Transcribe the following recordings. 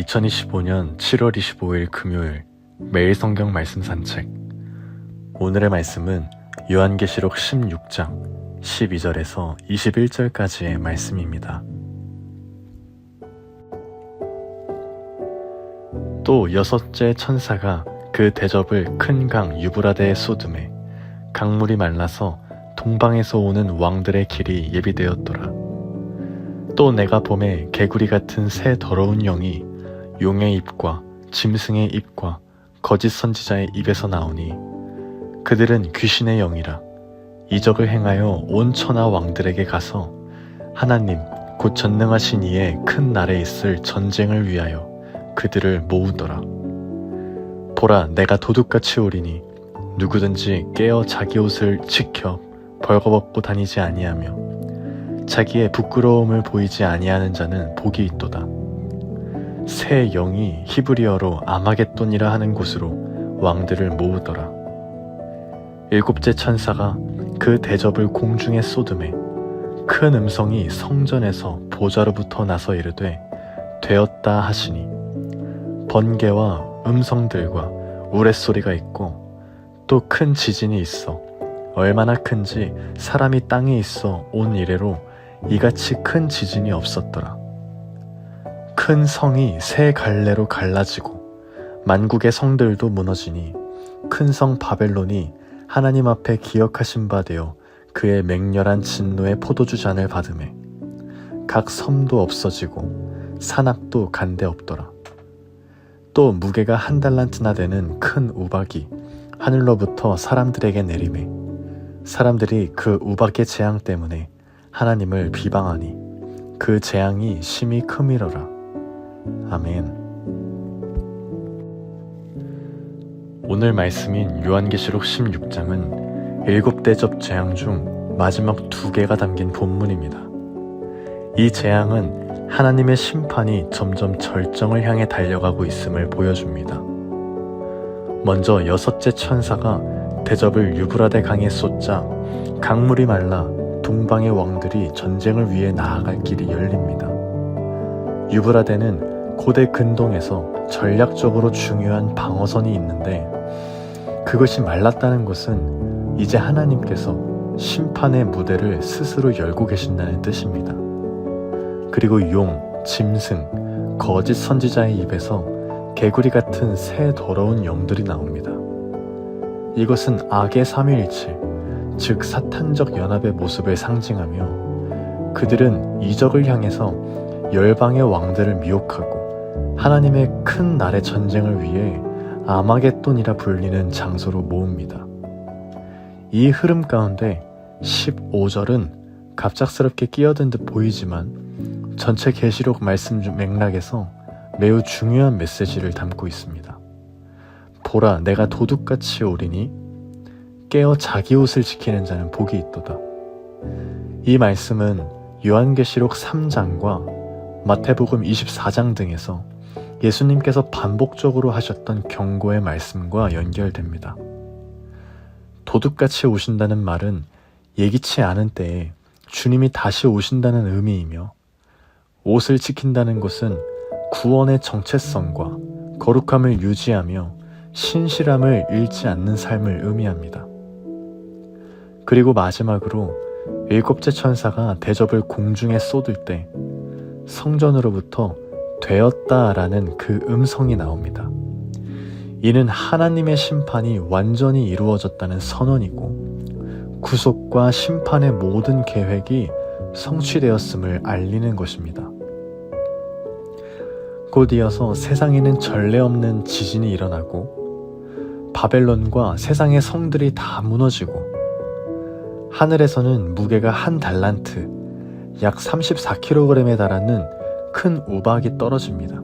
2025년 7월 25일 금요일 매일 성경 말씀 산책. 오늘의 말씀은 요한계시록 16장 12절에서 21절까지의 말씀입니다. 또 여섯째 천사가 그 대접을 큰 강 유브라데에 쏟음에 강물이 말라서 동방에서 오는 왕들의 길이 예비되었더라. 또 내가 봄에 개구리 같은 새 더러운 영이 용의 입과 짐승의 입과 거짓 선지자의 입에서 나오니 그들은 귀신의 영이라. 이적을 행하여 온 천하 왕들에게 가서 하나님 곧 전능하신 이의 큰 날에 있을 전쟁을 위하여 그들을 모으더라. 보라, 내가 도둑같이 오리니 누구든지 깨어 자기 옷을 지켜 벌거벗고 다니지 아니하며 자기의 부끄러움을 보이지 아니하는 자는 복이 있도다. 새 영이 히브리어로 아마겟돈이라 하는 곳으로 왕들을 모으더라. 일곱째 천사가 그 대접을 공중에 쏟음에 큰 음성이 성전에서 보좌로부터 나서 이르되 되었다 하시니 번개와 음성들과 우레소리가 있고 또 큰 지진이 있어 얼마나 큰지 사람이 땅에 있어 온 이래로 이같이 큰 지진이 없었더라. 큰 성이 세 갈래로 갈라지고 만국의 성들도 무너지니 큰 성 바벨론이 하나님 앞에 기억하신 바 되어 그의 맹렬한 진노의 포도주 잔을 받으매 각 섬도 없어지고 산악도 간데 없더라. 또 무게가 1달란트나 되는 큰 우박이 하늘로부터 사람들에게 내리매 사람들이 그 우박의 재앙 때문에 하나님을 비방하니 그 재앙이 심히 크미러라. 아멘. 오늘 말씀인 요한계시록 16장은 7대접 재앙 중 마지막 2개가 담긴 본문입니다. 이 재앙은 하나님의 심판이 점점 절정을 향해 달려가고 있음을 보여줍니다. 먼저 여섯째 천사가 대접을 유브라데 강에 쏟자 강물이 말라 동방의 왕들이 전쟁을 위해 나아갈 길이 열립니다. 유브라데는 고대 근동에서 전략적으로 중요한 방어선이 있는데 그것이 말랐다는 것은 이제 하나님께서 심판의 무대를 스스로 열고 계신다는 뜻입니다. 그리고 용, 짐승, 거짓 선지자의 입에서 개구리 같은 새 더러운 영들이 나옵니다. 이것은 악의 삼위일체, 즉 사탄적 연합의 모습을 상징하며 그들은 이적을 향해서 열방의 왕들을 미혹하고 하나님의 큰 날의 전쟁을 위해 아마겟돈이라 불리는 장소로 모읍니다. 이 흐름 가운데 15절은 갑작스럽게 끼어든 듯 보이지만 전체 계시록 말씀 중 맥락에서 매우 중요한 메시지를 담고 있습니다. 보라, 내가 도둑같이 오리니 깨어 자기 옷을 지키는 자는 복이 있도다. 이 말씀은 요한계시록 3장과 마태복음 24장 등에서 예수님께서 반복적으로 하셨던 경고의 말씀과 연결됩니다. 도둑같이 오신다는 말은 예기치 않은 때에 주님이 다시 오신다는 의미이며 옷을 지킨다는 것은 구원의 정체성과 거룩함을 유지하며 신실함을 잃지 않는 삶을 의미합니다. 그리고 마지막으로 7째 천사가 대접을 공중에 쏟을 때 성전으로부터 되었다라는 그 음성이 나옵니다. 이는 하나님의 심판이 완전히 이루어졌다는 선언이고 구속과 심판의 모든 계획이 성취되었음을 알리는 것입니다. 곧 이어서 세상에는 전례 없는 지진이 일어나고 바벨론과 세상의 성들이 다 무너지고 하늘에서는 무게가 1달란트, 약 34kg에 달하는 큰 우박이 떨어집니다.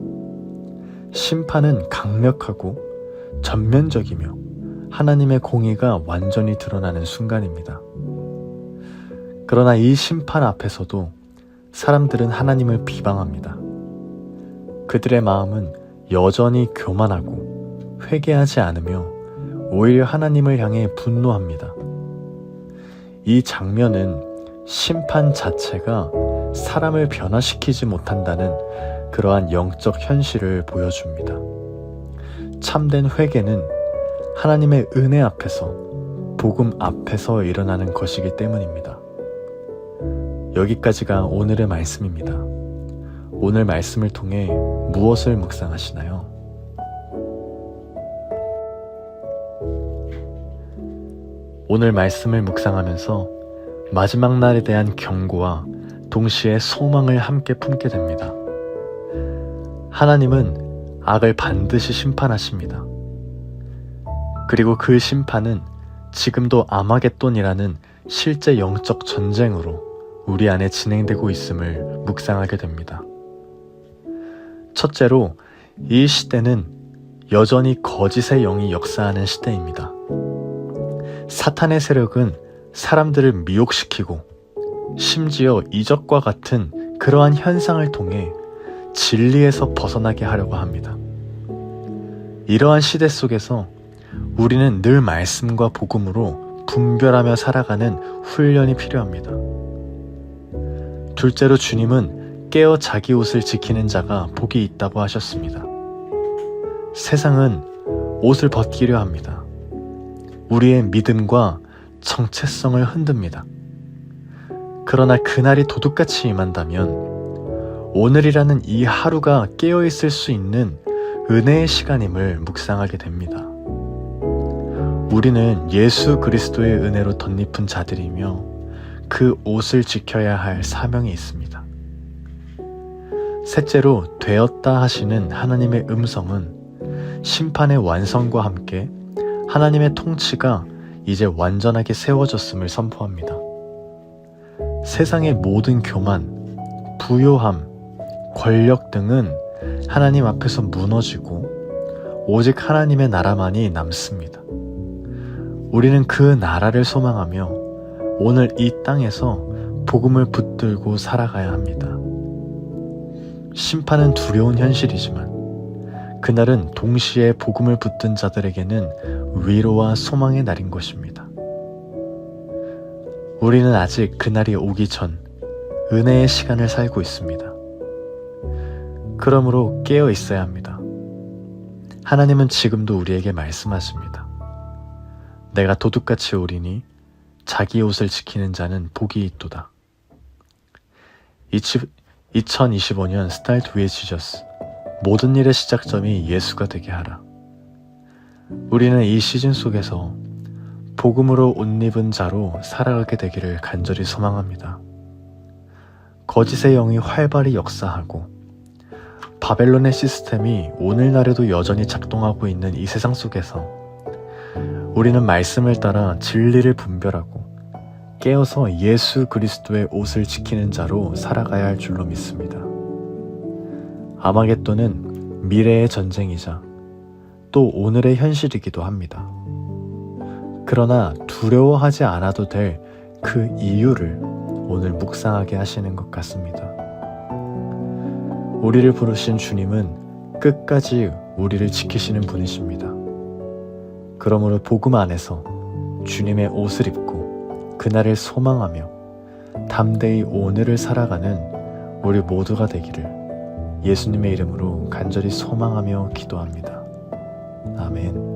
심판은 강력하고 전면적이며 하나님의 공의가 완전히 드러나는 순간입니다. 그러나 이 심판 앞에서도 사람들은 하나님을 비방합니다. 그들의 마음은 여전히 교만하고 회개하지 않으며 오히려 하나님을 향해 분노합니다. 이 장면은 심판 자체가 사람을 변화시키지 못한다는 그러한 영적 현실을 보여줍니다. 참된 회개는 하나님의 은혜 앞에서, 복음 앞에서 일어나는 것이기 때문입니다. 여기까지가 오늘의 말씀입니다. 오늘 말씀을 통해 무엇을 묵상하시나요? 오늘 말씀을 묵상하면서 마지막 날에 대한 경고와 동시에 소망을 함께 품게 됩니다. 하나님은 악을 반드시 심판하십니다. 그리고 그 심판은 지금도 아마겟돈이라는 실제 영적 전쟁으로 우리 안에 진행되고 있음을 묵상하게 됩니다. 첫째로, 이 시대는 여전히 거짓의 영이 역사하는 시대입니다. 사탄의 세력은 사람들을 미혹시키고 심지어 이적과 같은 그러한 현상을 통해 진리에서 벗어나게 하려고 합니다. 이러한 시대 속에서 우리는 늘 말씀과 복음으로 분별하며 살아가는 훈련이 필요합니다. 둘째로, 주님은 깨어 자기 옷을 지키는 자가 복이 있다고 하셨습니다. 세상은 옷을 벗기려 합니다. 우리의 믿음과 정체성을 흔듭니다. 그러나 그날이 도둑같이 임한다면 오늘이라는 이 하루가 깨어있을 수 있는 은혜의 시간임을 묵상하게 됩니다. 우리는 예수 그리스도의 은혜로 덧입은 자들이며 그 옷을 지켜야 할 사명이 있습니다. 셋째로, 되었다 하시는 하나님의 음성은 심판의 완성과 함께 하나님의 통치가 이제 완전하게 세워졌음을 선포합니다. 세상의 모든 교만, 부요함, 권력 등은 하나님 앞에서 무너지고 오직 하나님의 나라만이 남습니다. 우리는 그 나라를 소망하며 오늘 이 땅에서 복음을 붙들고 살아가야 합니다. 심판은 두려운 현실이지만 그날은 동시에 복음을 붙든 자들에게는 위로와 소망의 날인 것입니다. 우리는 아직 그날이 오기 전 은혜의 시간을 살고 있습니다. 그러므로 깨어 있어야 합니다. 하나님은 지금도 우리에게 말씀하십니다. 내가 도둑같이 오리니 자기 옷을 지키는 자는 복이 있도다. 2025년 Start with Jesus. 모든 일의 시작점이 예수가 되게 하라. 우리는 이 시즌 속에서 복음으로 옷 입은 자로 살아가게 되기를 간절히 소망합니다. 거짓의 영이 활발히 역사하고 바벨론의 시스템이 오늘날에도 여전히 작동하고 있는 이 세상 속에서 우리는 말씀을 따라 진리를 분별하고 깨어서 예수 그리스도의 옷을 지키는 자로 살아가야 할 줄로 믿습니다. 아마겟돈은 미래의 전쟁이자 또 오늘의 현실이기도 합니다. 그러나 두려워하지 않아도 될 그 이유를 오늘 묵상하게 하시는 것 같습니다. 우리를 부르신 주님은 끝까지 우리를 지키시는 분이십니다. 그러므로 복음 안에서 주님의 옷을 입고 그날을 소망하며 담대히 오늘을 살아가는 우리 모두가 되기를 예수님의 이름으로 간절히 소망하며 기도합니다. 아멘.